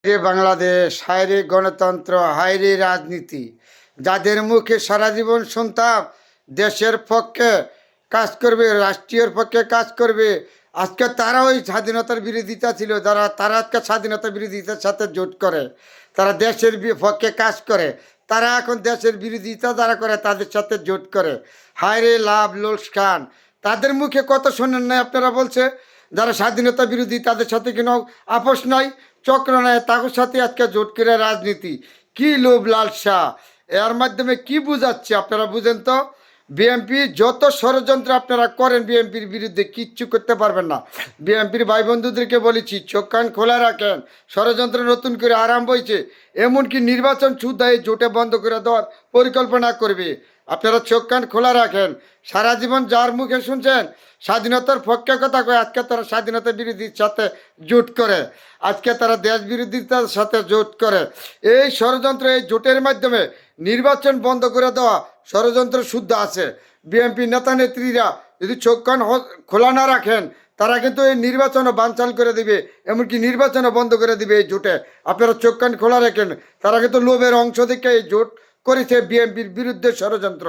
রে বাংলাদেশ, হায় রে গণতন্ত্র, হায় রে রাজনীতি। যাদের মুখে সারা জীবন শুনতাম দেশের পক্ষে কাজ করবে, রাষ্ট্রীয় পক্ষে কাজ করবে, আজকে তারা ওই স্বাধীনতার বিরোধিতা ছিল, তারা আজকে স্বাধীনতা বিরোধিতার সাথে জোট করে, তারা দেশের পক্ষে কাজ করে, তারা এখন দেশের বিরোধিতা যারা করে তাদের সাথে জোট করে। হায় রে লাভ লোকসান, তাদের মুখে কত শোনেন নাই আপনারা? বলছে যারা স্বাধীনতা বিরোধী তাদের সাথে কোনো আপোষ নাই, চক্র নাই, তাদের সাথে আজকে জোট করে রাজনীতি। কি লোভ লালসা, এর মাধ্যমে কি বুঝাচ্ছে আপনারা বুঝেন তো? বিএনপি যত ষড়যন্ত্র আপনারা করেন বিএনপির বিরুদ্ধে কিচ্ছু করতে পারবেন না। বিএনপির ভাই বন্ধুদেরকে বলেছি চোখ কান খোলা রাখেন, ষড়যন্ত্র নতুন করে আরম্ভ হয়েছে, এমনকি নির্বাচন শুদ্ধ এই জোটে বন্ধ করে দেওয়ার পরিকল্পনা করবে। আপনারা চোখ কান খোলা রাখেন। সারা জীবন যার মুখে শুনছেন স্বাধীনতার পক্ষে কথা কয়, আজকে তারা স্বাধীনতা বিরোধীর সাথে জোট করে, আজকে তারা দেশ বিরোধিতার সাথে জোট করে। এই ষড়যন্ত্র, এই জোটের মাধ্যমে নির্বাচন বন্ধ করে দেওয়া ষড়যন্ত্র শুদ্ধ আছে। বিএনপি নেতা নেত্রীরা যদি চোখ কান খোলা না রাখেন, তারা কিন্তু এই নির্বাচনও বানচাল করে দিবে, এমনকি নির্বাচনও বন্ধ করে দিবে এই জোটে। আপনারা চোখ কান খোলা রাখেন। তারা কিন্তু লোভের অংশ থেকে এই জোট করেছে বিএনপির বিরুদ্ধে ষড়যন্ত্র।